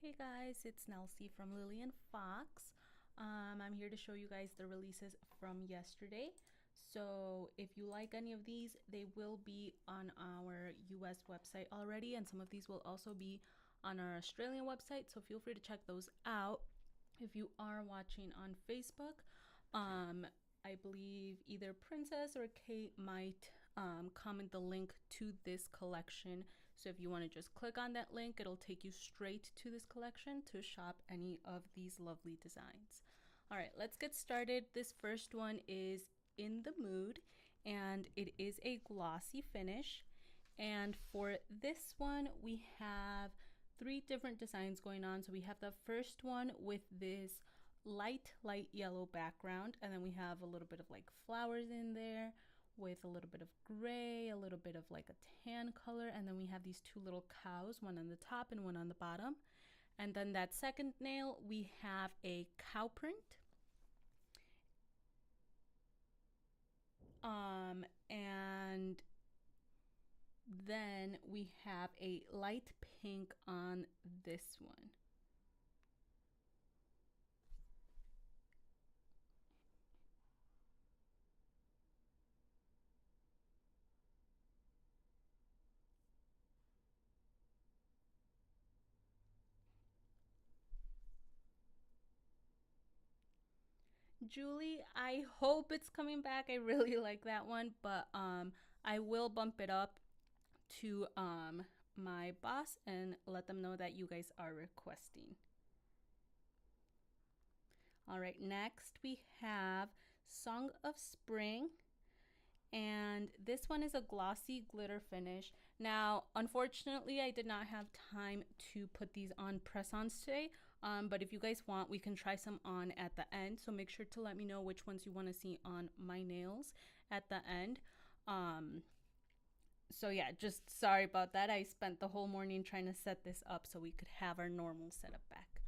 Hey guys, it's Nelsie from Lillian Fox. I'm here to show you guys the releases from yesterday. So if you like any of these, they will be on our US website already, and some of these will also be on our Australian website, so feel free to check those out. If you are watching on Facebook, I believe either Princess or Kate might comment the link to this collection. So if you want to just click on that link, it'll take you straight to this collection to shop any of these lovely designs. All right, let's get started. This first one is In the Mood, and it is a glossy finish. And for this one, we have three different designs going on. So we have the first one with this light yellow background, and then we have a little bit of like flowers in there with a little bit of gray, a little bit of like a tan color, and then we have these two little cows, one on the top and one on the bottom. And then that second nail, we have a cow print. And then we have a light pink on this one. Julie, I hope it's coming back. I really like that one, but I will bump it up to my boss and let them know that you guys are requesting. All right, next we have Song of Spring. And this one is a glossy glitter finish. Now, unfortunately, I did not have time to put these on press-ons today, but if you guys want, we can try some on at the end. So make sure to let me know which ones you want to see on my nails at the end. So yeah, just sorry about that. I spent the whole morning trying to set this up so we could have our normal setup back.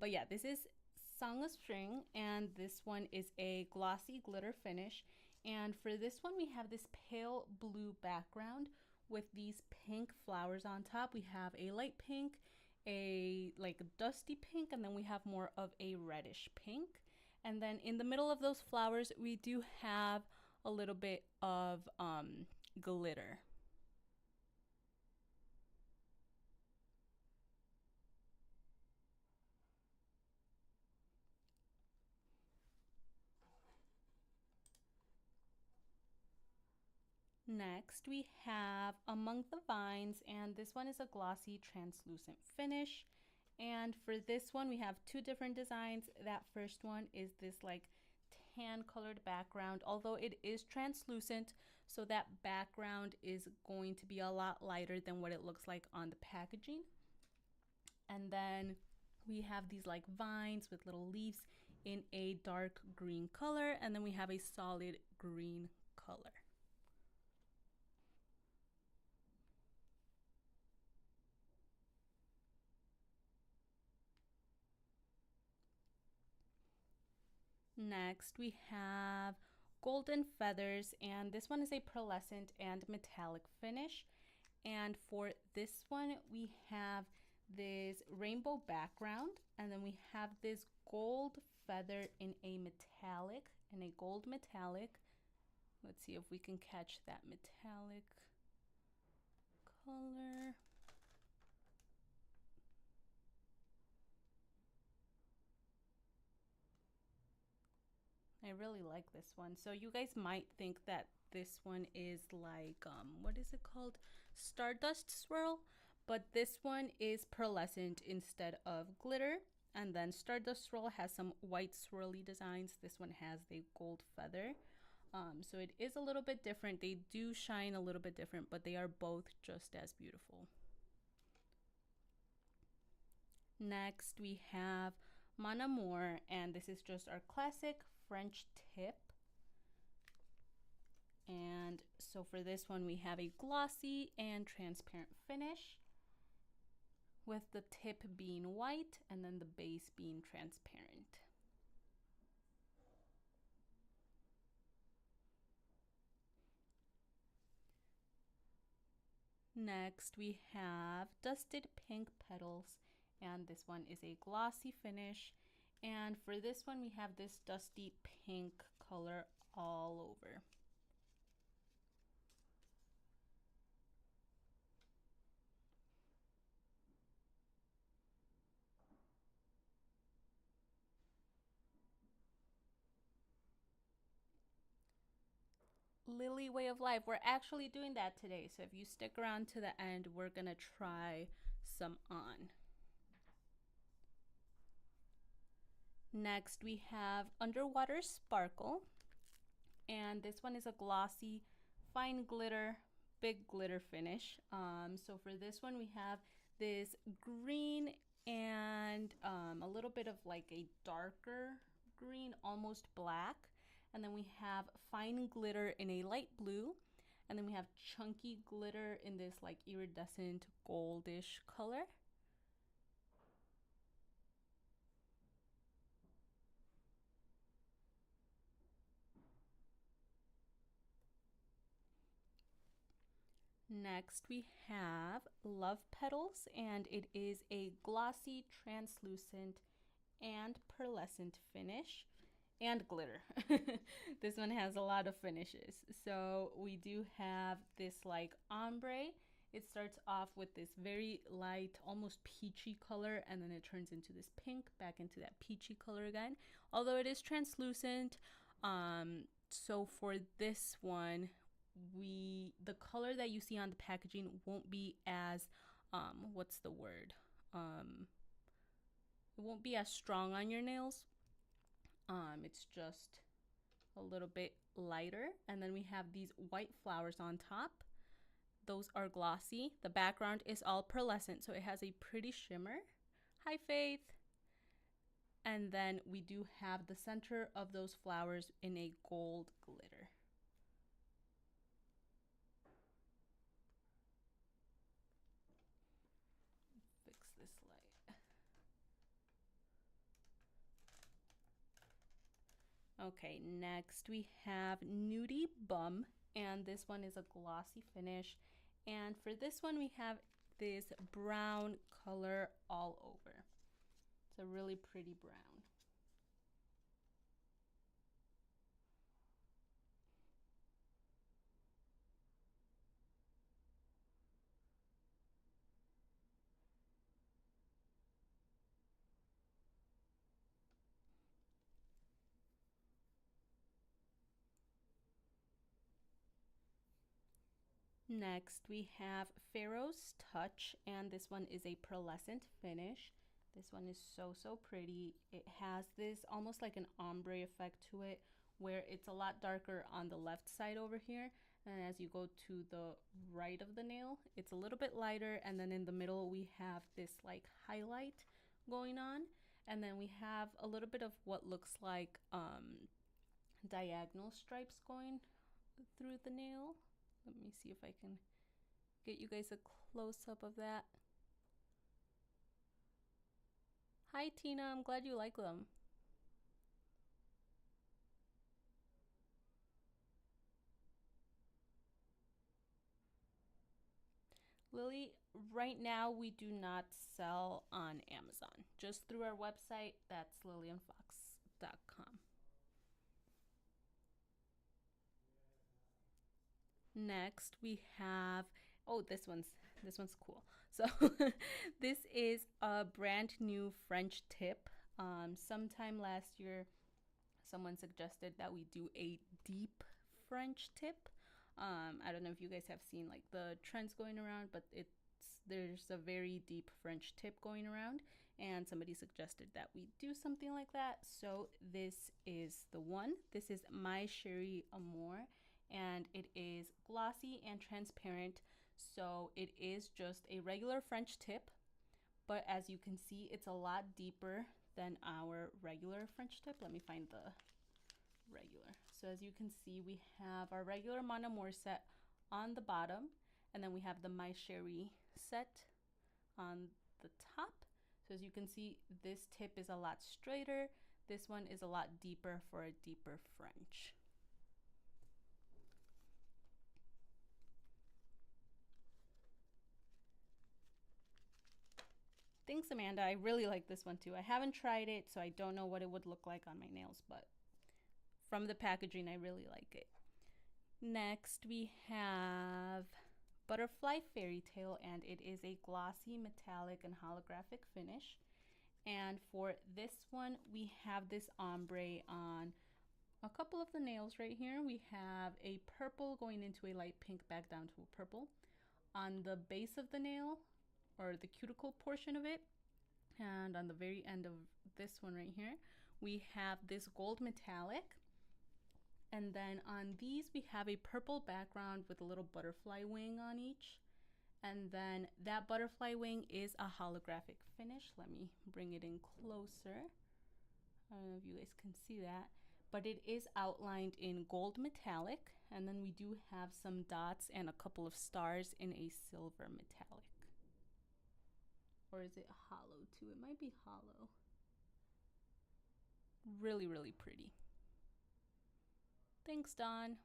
But yeah, this is Song of Spring, and this one is a glossy glitter finish. And for this one, we have this pale blue background with these pink flowers on top. We have a light pink, a like dusty pink, and then we have more of a reddish pink. And then in the middle of those flowers, we do have a little bit of glitter. Next, we have Among the Vines, and this one is a glossy translucent finish. And for this one, we have two different designs. That first one is this like tan colored background, although it is translucent, so that background is going to be a lot lighter than what it looks like on the packaging. And then we have these like vines with little leaves in a dark green color, and then we have a solid green color. Next, we have Golden Feathers, and this one is a pearlescent and metallic finish. And for this one, we have this rainbow background, and then we have this gold feather in a metallic, in a gold metallic. Let's see if we can catch that metallic color. I really like this one. So you guys might think that this one is like, what is it called? Stardust Swirl. But this one is pearlescent instead of glitter. And then Stardust Swirl has some white swirly designs. This one has the gold feather. So it is a little bit different. They do shine a little bit different, but they are both just as beautiful. Next, we have Mon Amour, and this is just our classic French tip. And so for this one, we have a glossy and transparent finish with the tip being white and then the base being transparent. Next, we have Dusted Pink Petals, and this one is a glossy finish. And for this one, we have this dusty pink color all over. Lily Way of Life, we're actually doing that today, so if you stick around to the end, we're gonna try some on. Next we have Underwater Sparkle, and this one is a glossy fine glitter, big glitter finish. So for this one we have this green and a little bit of like a darker green, almost black, and then we have fine glitter in a light blue, and then we have chunky glitter in this like iridescent goldish color. Next we have Love Petals, and it is a glossy, translucent, and pearlescent finish, and glitter. This one has a lot of finishes. So we do have this like ombre. It starts off with this very light, almost peachy color, and then it turns into this pink, back into that peachy color again. Although it is translucent, so for this one, the color that you see on the packaging won't be as what's the word? It won't be as strong on your nails. It's just a little bit lighter, and then we have these white flowers on top. Those are glossy. The background is all pearlescent, so it has a pretty shimmer. Hi, Faith. And then we do have the center of those flowers in a gold glitter. Fix this light. Okay, next we have Nudie Bum, and this one is a glossy finish. And for this one, we have this brown color all over. It's a really pretty brown. Next, we have Pharaoh's Touch, and this one is a pearlescent finish. This one is so pretty. It has this almost like an ombre effect to it, where it's a lot darker on the left side over here, and as you go to the right of the nail, it's a little bit lighter, and then in the middle we have this like highlight going on, and then we have a little bit of what looks like diagonal stripes going through the nail. Let me see if I can get you guys a close-up of that. Hi, Tina. I'm glad you like them. Lily, right now we do not sell on Amazon. Just through our website. That's lillianfox.com. Next, we have, oh, this one's cool. So this is a brand new French tip. Sometime last year, someone suggested that we do a deep French tip. I don't know if you guys have seen like the trends going around, but there's a very deep French tip going around, and somebody suggested that we do something like that. So this is the one. This is My Chérie Amour, and it is glossy and transparent. So it is just a regular French tip, but as you can see, it's a lot deeper than our regular French tip. Let me find the regular. So as you can see, we have our regular Mon Amour set on the bottom, and then we have the My Chérie set on the top. So as you can see, this tip is a lot straighter. This one is a lot deeper for a deeper French. Thanks, Amanda. I really like this one too. I haven't tried it, so I don't know what it would look like on my nails, but from the packaging, I really like it. Next, we have Butterfly Fairy Tale, and it is a glossy, metallic, and holographic finish. And for this one, we have this ombre on a couple of the nails right here. We have a purple going into a light pink back down to a purple. On the base of the nail, or the cuticle portion of it, and on the very end of this one right here, we have this gold metallic. And then on these, we have a purple background with a little butterfly wing on each. And then that butterfly wing is a holographic finish. Let me bring it in closer. I don't know if you guys can see that, but it is outlined in gold metallic. And then we do have some dots and a couple of stars in a silver metallic. Or is it hollow too? It might be hollow. Really, really pretty. Thanks, Dawn.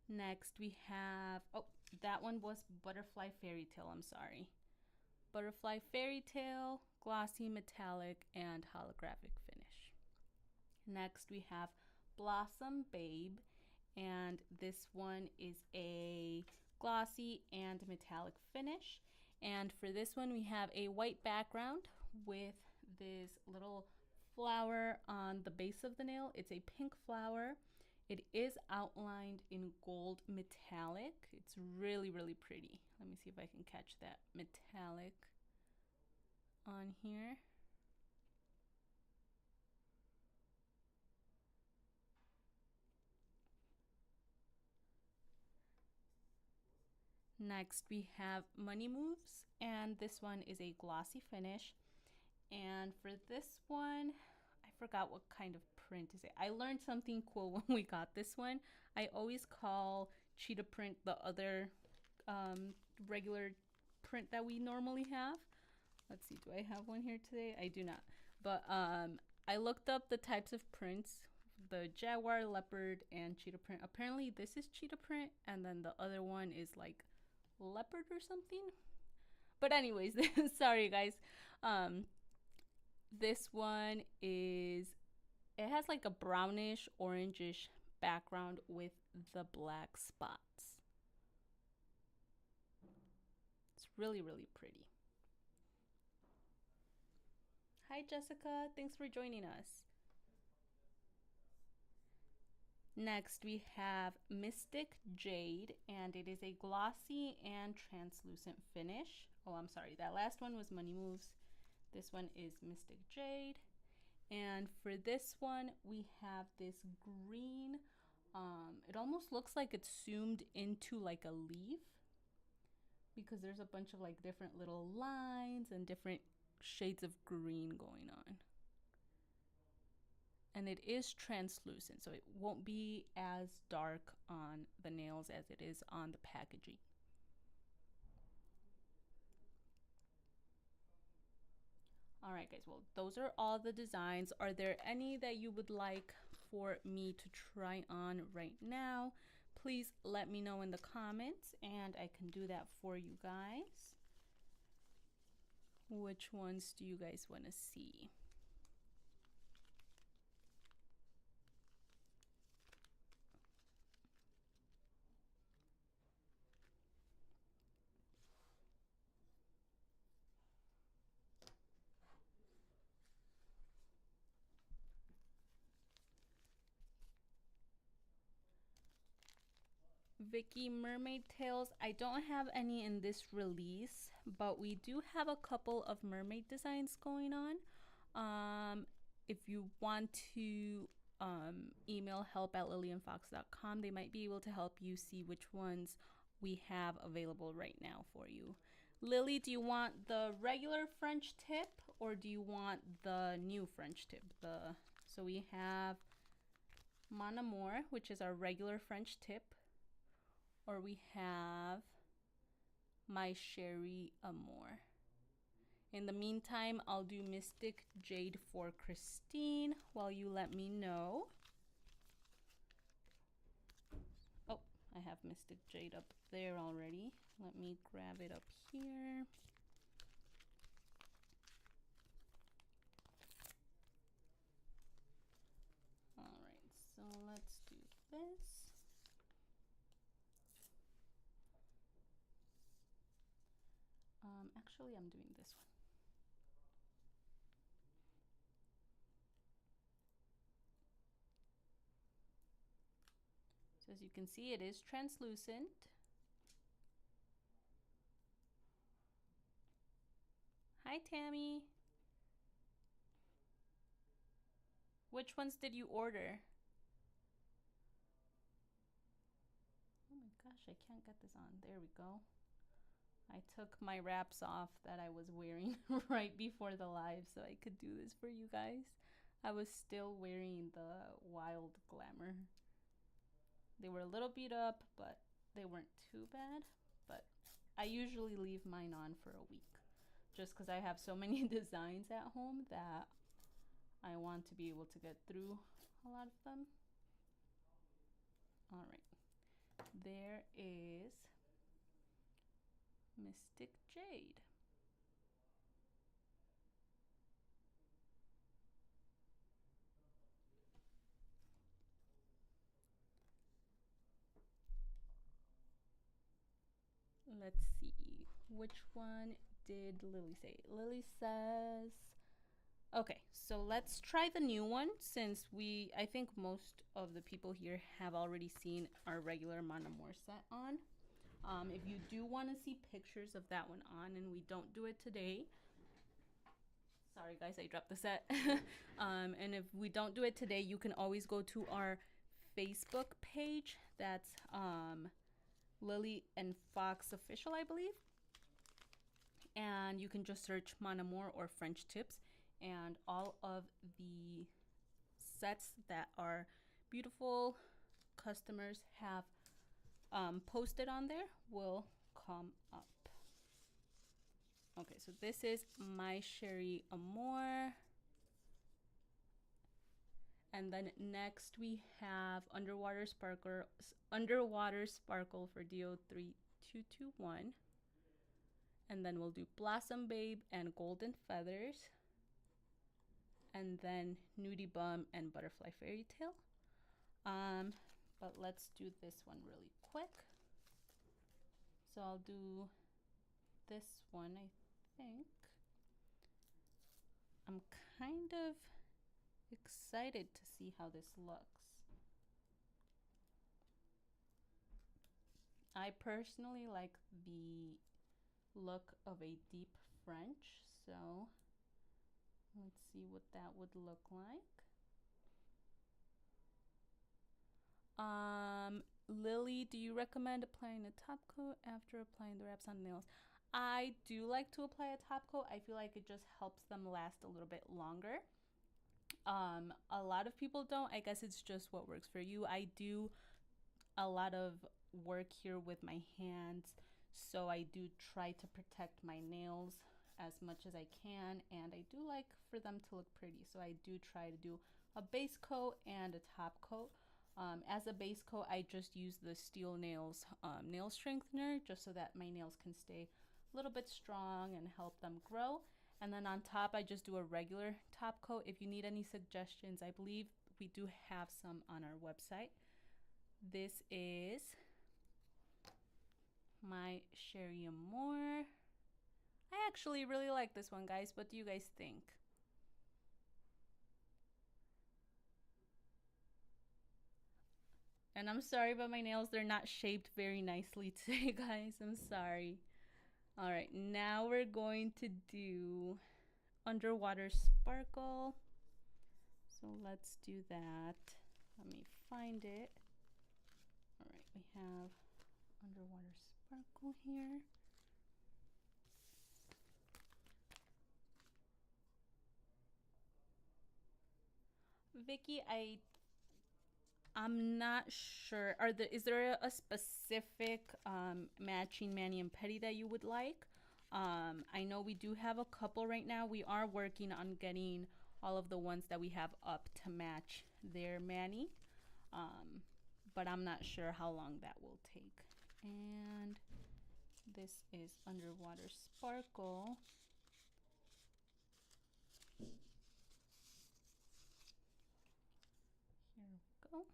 Next we have, oh, that one was Butterfly Fairy Tale, I'm sorry. Butterfly Fairy Tale, glossy, metallic, and holographic finish. Next we have Blossom Babe, and this one is a glossy and metallic finish. And for this one, we have a white background with this little flower on the base of the nail. It's a pink flower. It is outlined in gold metallic. It's really, really pretty. Let me see if I can catch that metallic on here. Next we have Money Moves, and this one is a glossy finish. And for this one, I forgot what kind of print is it. I learned something cool when we got this one. I always call cheetah print the other regular print that we normally have. Let's see, do I have one here today? I do not. But I looked up the types of prints, the jaguar, leopard, and cheetah print. Apparently this is cheetah print, and then the other one is like leopard or something. But anyways, sorry guys. This one is, it has like a brownish orangish background with the black spots. It's really, really pretty. Hi Jessica, thanks for joining us. Next we have Mystic Jade, and it is a glossy and translucent finish. Oh, I'm sorry, that last one was Money Moves. This one is Mystic Jade. And for this one, we have this green. It almost looks like it's zoomed into like a leaf, because there's a bunch of like different little lines and different shades of green going on. And it is translucent, so it won't be as dark on the nails as it is on the packaging. All right, guys, well, those are all the designs. Are there any that you would like for me to try on right now? Please let me know in the comments, and I can do that for you guys. Which ones do you guys want to see? Vicky, Mermaid Tails, I don't have any in this release, but we do have a couple of mermaid designs going on. If you want to email help@lillianfox.com, they might be able to help you see which ones we have available right now for you. Lily, do you want the regular French tip, or do you want the new French tip? So we have Mon Amour, which is our regular French tip, or we have My Chérie Amour. In the meantime, I'll do Mystic Jade for Christine while you let me know. Oh, I have Mystic Jade up there already. Let me grab it up here. All right, so let's do this. Actually, I'm doing this one. So as you can see, it is translucent. Hi, Tammy. Which ones did you order? Oh my gosh, I can't get this on. There we go. I took my wraps off that I was wearing right before the live so I could do this for you guys. I was still wearing the Wild Glamour. They were a little beat up, but they weren't too bad. But I usually leave mine on for a week just because I have so many designs at home that I want to be able to get through a lot of them. All right, there is Mystic Jade. Let's see, which one did Lily say? Lily says, okay, so let's try the new one since I think most of the people here have already seen our regular Mon Amour set on. If you do want to see pictures of that one on and we don't do it today, sorry guys, I dropped the set. And if we don't do it today, you can always go to our Facebook page. That's Lily and Fox Official, I believe. And you can just search Mon Amour or French Tips, and all of the sets that our beautiful customers have posted on there will come up. Okay, so this is My Cherie Amour. And then next we have Underwater Sparkle for DO3221. And then we'll do Blossom Babe and Golden Feathers. And then Nudie Bum and Butterfly Fairy Tale. But let's do this one really quick. So I'll do this one, I think. I'm kind of excited to see how this looks. I personally like the look of a deep French, so let's see what that would look like. Lily, do you recommend applying a top coat after applying the wraps on nails? I do like to apply a top coat. I feel like it just helps them last a little bit longer. A lot of people don't. I guess it's just what works for you. I do a lot of work here with my hands, so I do try to protect my nails as much as I can, and I do like for them to look pretty, so I do try to do a base coat and a top coat. As a base coat, I just use the Steel Nails nail strengthener just so that my nails can stay a little bit strong and help them grow. And then on top, I just do a regular top coat. If you need any suggestions, I believe we do have some on our website. This is My Cherie Amour. I actually really like this one, guys. What do you guys think? And I'm sorry, but my nails, they're not shaped very nicely today, guys. I'm sorry. All right, now we're going to do Underwater Sparkle. So let's do that. Let me find it. All right, we have Underwater Sparkle here. Vicky, I'm not sure. Is there a specific matching mani and pedi that you would like? I know we do have a couple right now. We are working on getting all of the ones that we have up to match their mani. but I'm not sure how long that will take. And this is Underwater Sparkle. Here we go.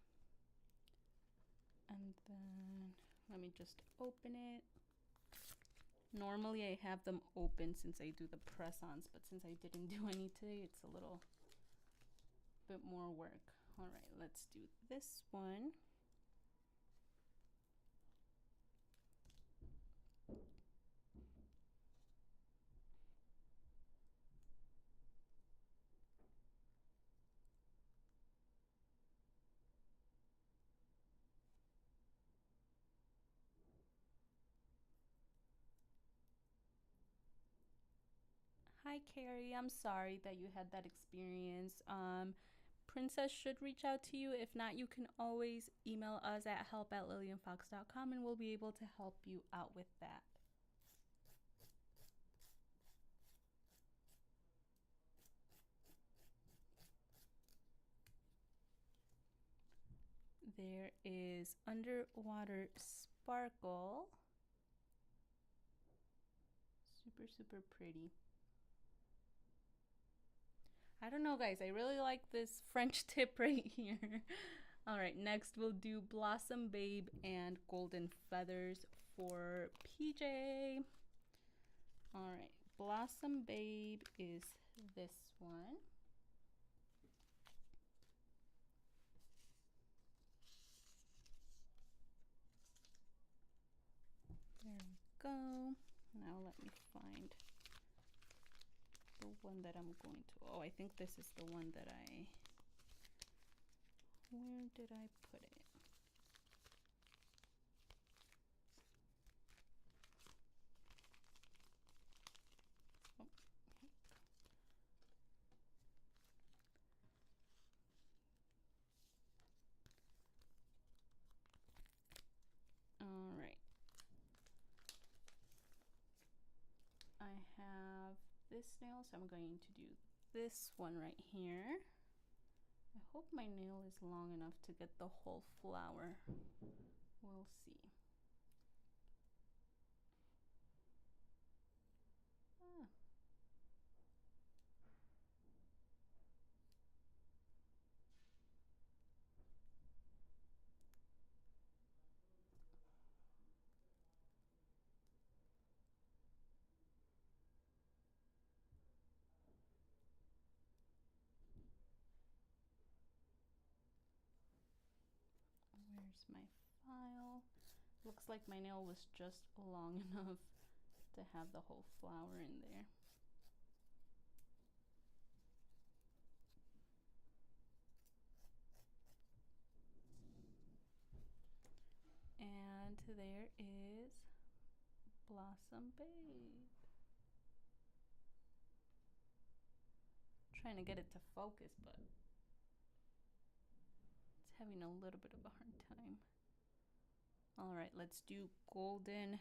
And then let me just open it. Normally I have them open since I do the press-ons, but since I didn't do any today, it's a little bit more work. All right, let's do this one. Hi Carrie, I'm sorry that you had that experience. Princess should reach out to you. If not, you can always email us at help@lillianfox.com and we'll be able to help you out with that. There is Underwater Sparkle. Super, super pretty. I don't know, guys. I really like this French tip right here. All right, next we'll do Blossom Babe and Golden Feathers for PJ. All right, Blossom Babe is this one. There we go. Now let me find the one that I'm going to, oh, I think this is the one that where did I put it? Oh. All right. I have this nail, so I'm going to do this one right here. I hope my nail is long enough to get the whole flower. We'll see. Ah. Where's my file? Looks like my nail was just long enough to have the whole flower in there. And there is Blossom Babe. Trying to get it to focus, but it's having a little bit of a hard time. All right, let's do Golden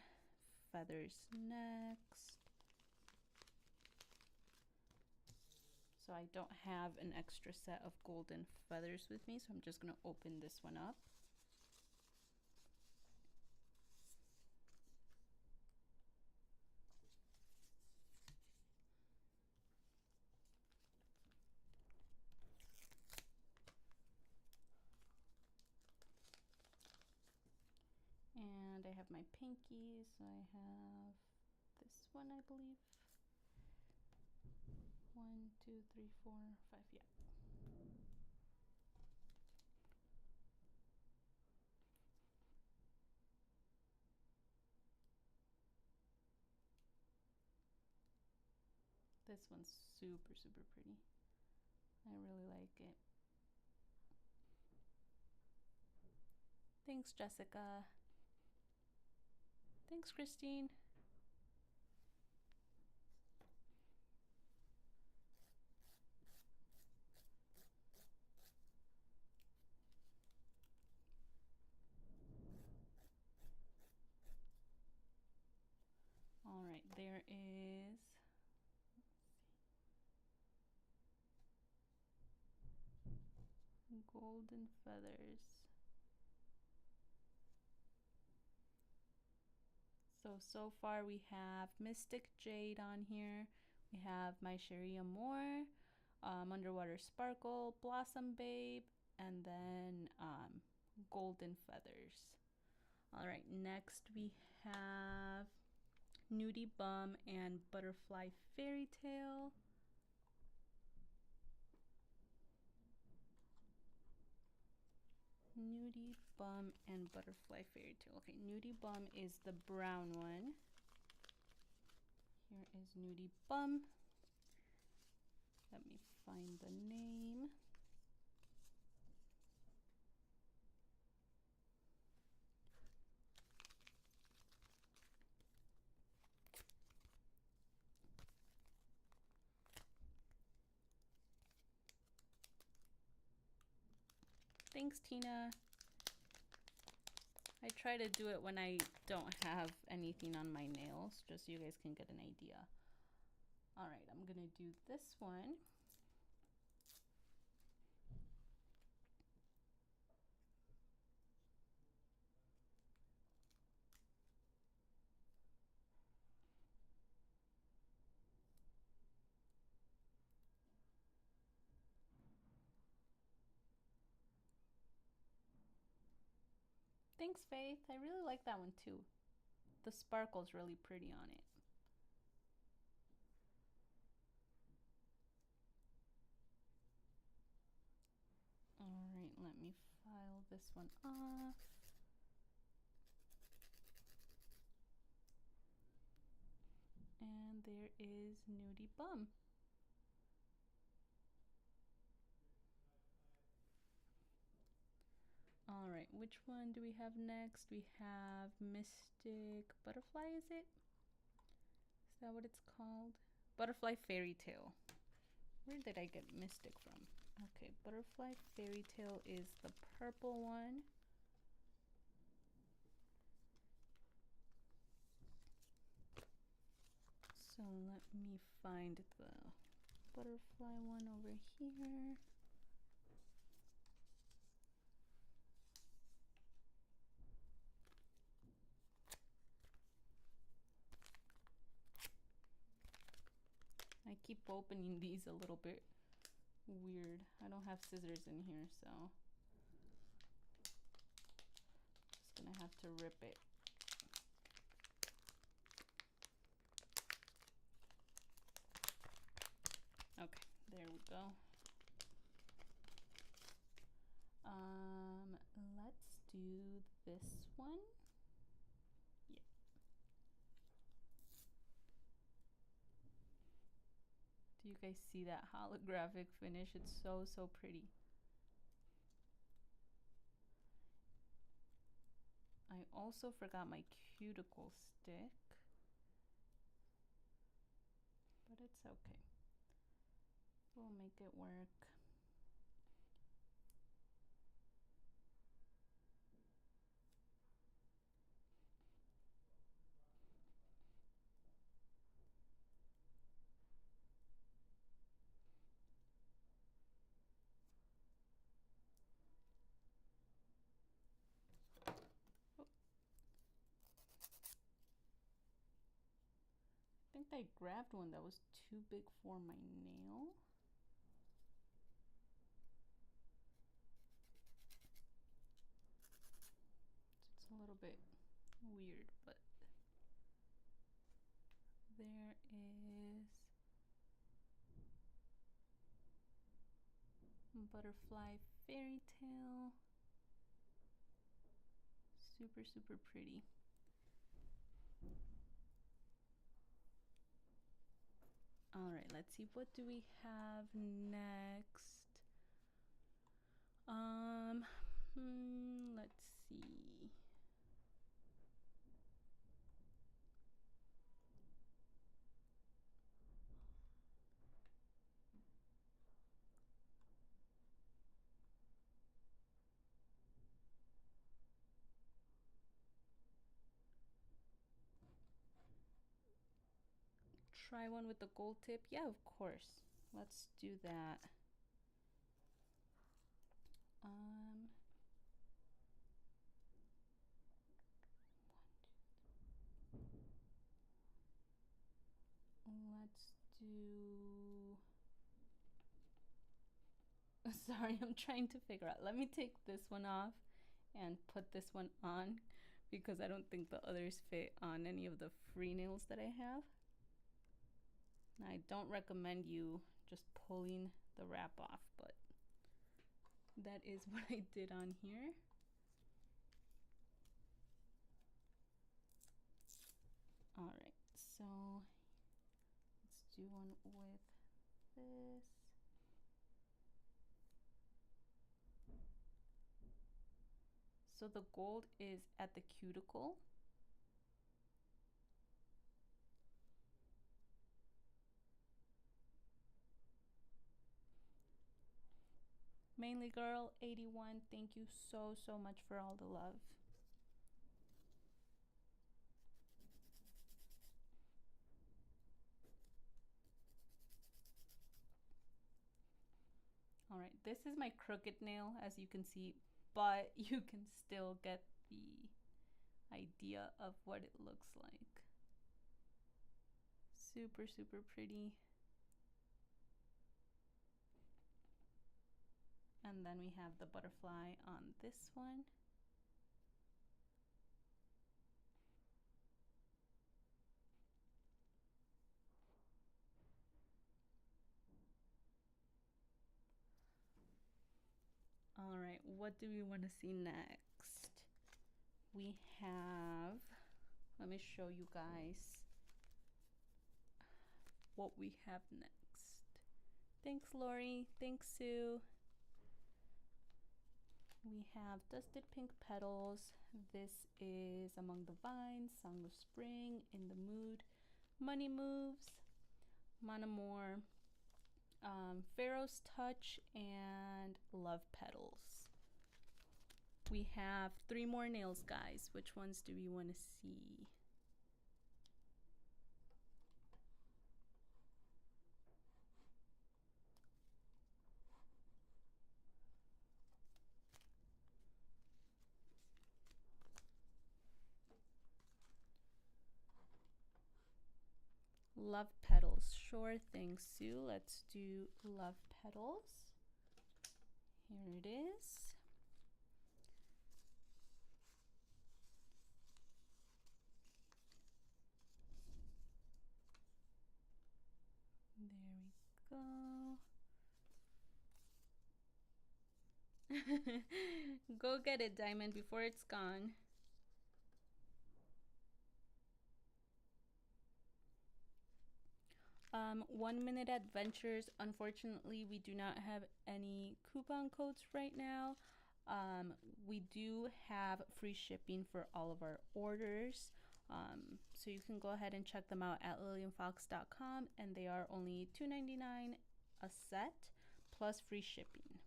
Feathers next. So I don't have an extra set of Golden Feathers with me, so I'm just gonna open this one up. And I have my pinky, so I have this one, I believe. 1, 2, 3, 4, 5, yeah. This one's super, super pretty. I really like it. Thanks, Jessica. Thanks, Christine. All right, there is, Golden Feathers. so far we have Mystic Jade on here. We have My Cherie Amour, Underwater Sparkle, Blossom Babe, and then Golden Feathers. All right, next we have Nudie Bum and Butterfly Fairy Tale. Nudie Bum and Butterfly Fairy Tale. Okay, Nudie Bum is the brown one. Here is Nudie Bum. Let me find the name. Thanks, Tina. I try to do it when I don't have anything on my nails, just so you guys can get an idea. All right, I'm gonna do this one. Thanks, Faith. I really like that one too. The sparkle's really pretty on it. All right, let me file this one off. And there is Nudie Bum. All right, which one do we have next? We have Mystic Butterfly, is it? Is that what it's called? Butterfly Fairy Tale. Where did I get Mystic from? Okay, Butterfly Fairy Tale is the purple one. So let me find the butterfly one over here. I keep opening these a little bit weird. I don't have scissors in here, so just gonna have to rip it. Okay, there we go. Let's do this one. Yeah. Do you guys see that holographic finish? It's so, so pretty. I also forgot my cuticle stick, but it's okay. We'll make it work. I think I grabbed one that was too big for my nail. It's a little bit weird, but there is Butterfly Fairy Tale. Super, super pretty. All right, let's see, what do we have next? Let's see. Try one with the gold tip? Yeah, of course. Let's do that. do... Sorry, I'm trying to figure out. Let me take this one off and put this one on because I don't think the others fit on any of the free nails that I have. I don't recommend you just pulling the wrap off, but that is what I did on here. All right, so let's do one with this. So the gold is at the cuticle. Mainly Girl 81, thank you so much for all the love. All right, this is my crooked nail, as you can see, but you can still get the idea of what it looks like. Super pretty. And then we have the butterfly on this one. All right, what do we want to see next? We have, let me show you guys what we have next. Thanks, Lori. Thanks, Sue. We have Dusted Pink Petals. This is Among the Vines, Song of Spring, In the Mood, Money Moves, Mon Amour, Pharaoh's Touch, and Love Petals. We have 3 more nails, guys. Which ones do we want to see? Love Petals. Sure thing, Sue. Let's do Love Petals. Here it is. There we go. Go get it, Diamond, before it's gone. One Minute Adventures. Unfortunately, we do not have any coupon codes right now. We do have free shipping for all of our orders. So you can go ahead and check them out at lillianfox.com, and they are only $2.99 a set plus free shipping.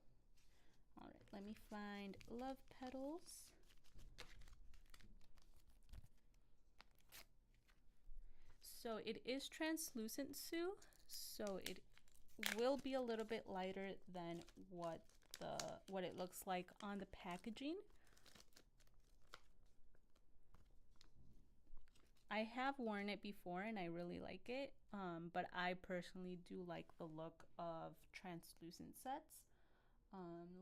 All right, let me find Love Petals. So it is translucent, Sue, so it will be a little bit lighter than what it looks like on the packaging. I have worn it before and I really like it, but I personally do like the look of translucent sets.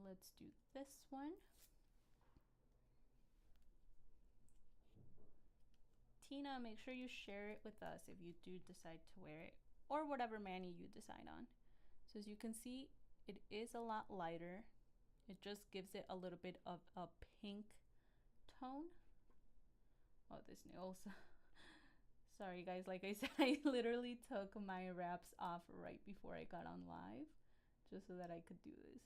Let's do this one. Tina, make sure you share it with us if you do decide to wear it, or whatever mani you decide on. So as you can see, it is a lot lighter. It just gives it a little bit of a pink tone. Oh, this nails. Sorry guys, like I said, I literally took my wraps off right before I got on live, just so that I could do this.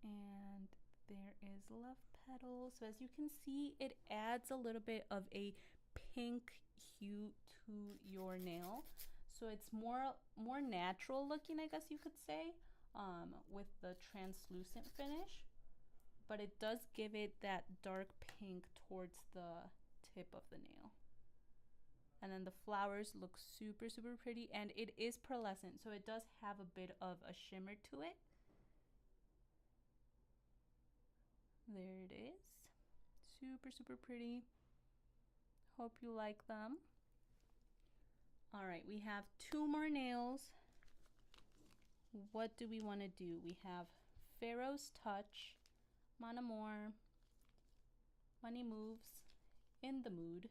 And there is Love Petals. So as you can see, it adds a little bit of a pink hue to your nail, so it's more natural looking, I guess you could say, with the translucent finish. but it does give it that dark pink towards the tip of the nail. And then the flowers look super, super pretty, and it is pearlescent, so it does have a bit of a shimmer to it. There it is. Super, super pretty. Hope you like them. All right, we have 2 more nails. What do we want to do? We have Pharaoh's Touch, Mon Amour, Money Moves, In the Mood,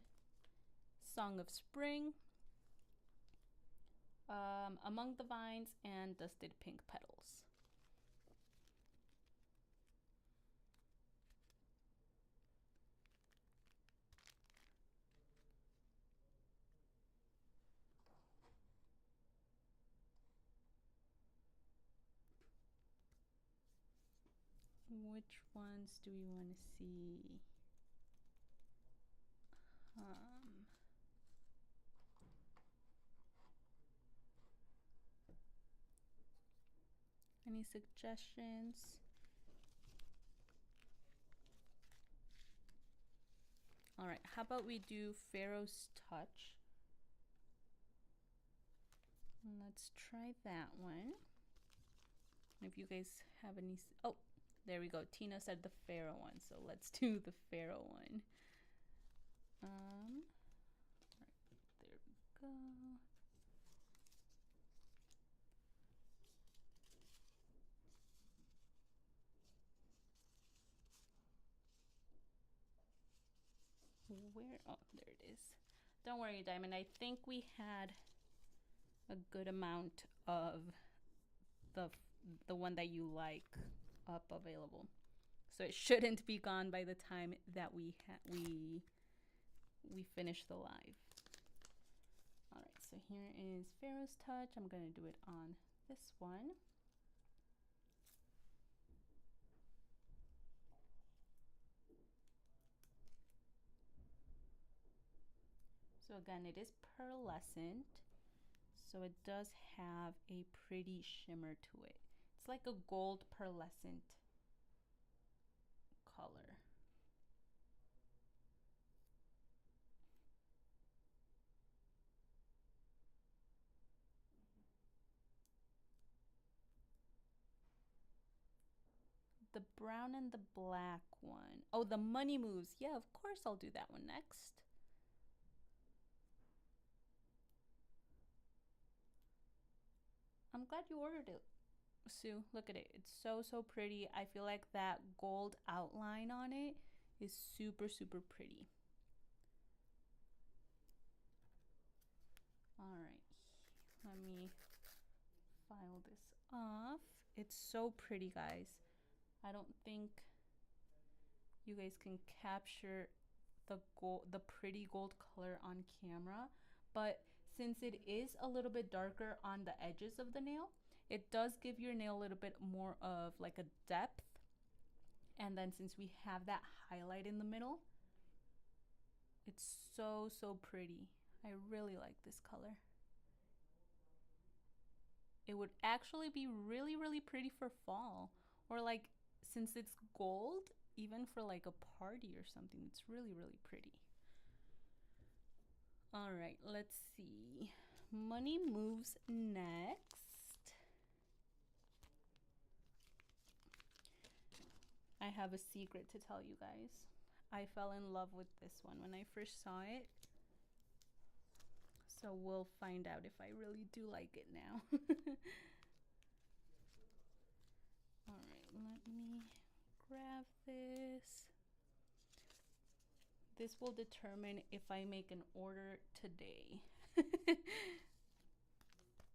Song of Spring, Among the Vines, and Dusted Pink Petals. Which ones do we want to see? Any suggestions? All right, how about we do Pharaoh's Touch? Let's try that one. If you guys have any, oh, there we go. Tina said the Pharaoh one, so let's do the Pharaoh one. Right, there we go. Where? Oh, there it is. Don't worry, Diamond. I think we had a good amount of the one that you like up available, so it shouldn't be gone by the time that we finish the live. All right, so here is Pharaoh's Touch. I'm gonna do it on this one. So again, it is pearlescent, so it does have a pretty shimmer to it. It's like a gold pearlescent color. The brown and the black one. Oh, the Money Moves. Yeah, of course I'll do that one next. I'm glad you ordered it, Sue. Look at it. It's so, so pretty. I feel like that gold outline on it is super, super pretty. All right. Let me file this off. It's so pretty, guys. I don't think you guys can capture the pretty gold color on camera, but since it is a little bit darker on the edges of the nail, it does give your nail a little bit more of like a depth. And then since we have that highlight in the middle, it's so, so pretty. I really like this color. It would actually be really, really pretty for fall, or like, since it's gold, even for like a party or something. It's really, really pretty. All right, let's see. Money Moves next. I have a secret to tell you guys. I fell in love with this one when I first saw it. So we'll find out if I really do like it now. All right, let me grab this. This will determine if I make an order today.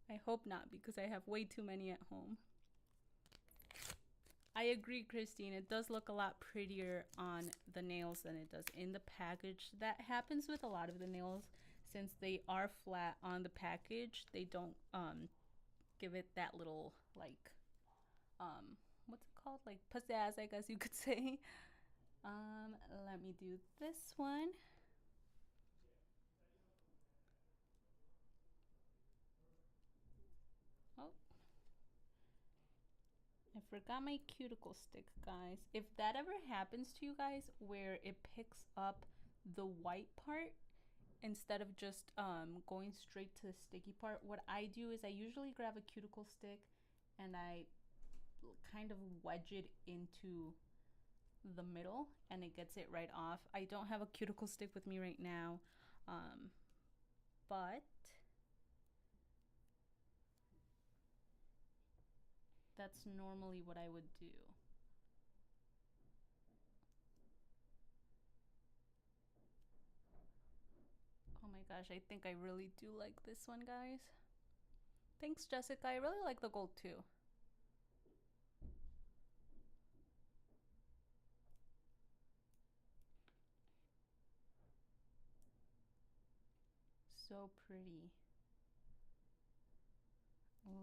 I hope not, because I have way too many at home. I agree, Christine. It does look a lot prettier on the nails than it does in the package. That happens with a lot of the nails. Since they are flat on the package, they don't give it that little, like, what's it called? Like pizzazz, I guess you could say. Let me do this one. Oh. If forgot my cuticle stick, guys. If that ever happens to you guys where it picks up the white part instead of just going straight to the sticky part, what I do is I usually grab a cuticle stick and I kind of wedge it into the middle and it gets it right off. I don't have a cuticle stick with me right now, but that's normally what I would do. Oh my gosh, I think I really do like this one, guys. Thanks, Jessica. I really like the gold too. So pretty.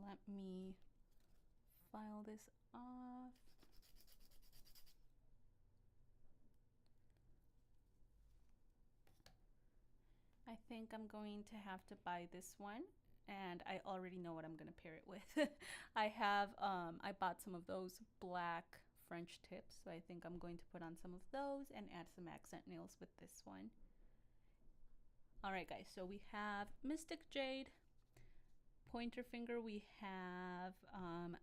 Let me file this off. I think I'm going to have to buy this one, and I already know what I'm gonna pair it with. I bought some of those black French tips, so I think I'm going to put on some of those and add some accent nails with this one. All right, guys, so we have Mystic Jade, pointer finger, we have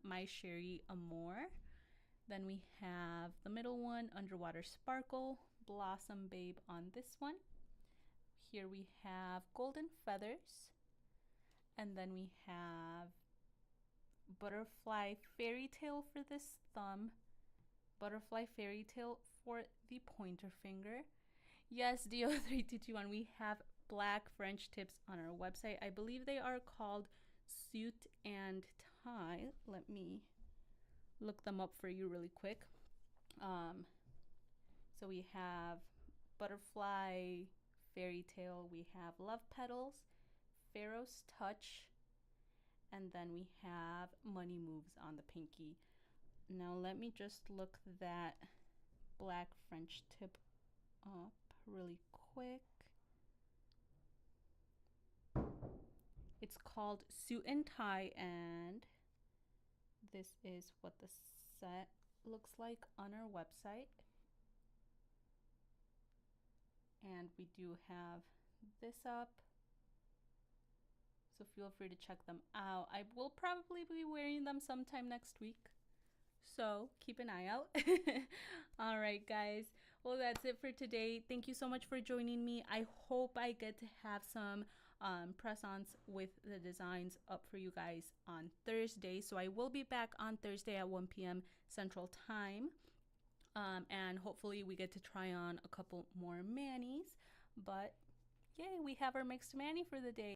My Sherry Amour. Then we have the middle one, Underwater Sparkle, Blossom Babe on this one. Here we have Golden Feathers. And then we have Butterfly Fairy Tale for this thumb, Butterfly Fairy Tale for the pointer finger. Yes, Dio3221, we have black French tips on our website. I believe they are called Suit and Tie. Let me look them up for you really quick. So we have Butterfly Fairy Tale, we have Love Petals, Pharaoh's Touch, and then we have Money Moves on the pinky. Now let me just look that black French tip up really quick. It's called Suit and Tie, and this is what the set looks like on our website. And we do have this up, so feel free to check them out. I will probably be wearing them sometime next week, so keep an eye out. All right, guys, well, that's it for today. Thank you so much for joining me. I hope I get to have some press-ons with the designs up for you guys on Thursday. So I will be back on Thursday at 1 p.m. Central Time. And hopefully we get to try on a couple more manis. But yay, we have our mixed mani for the day.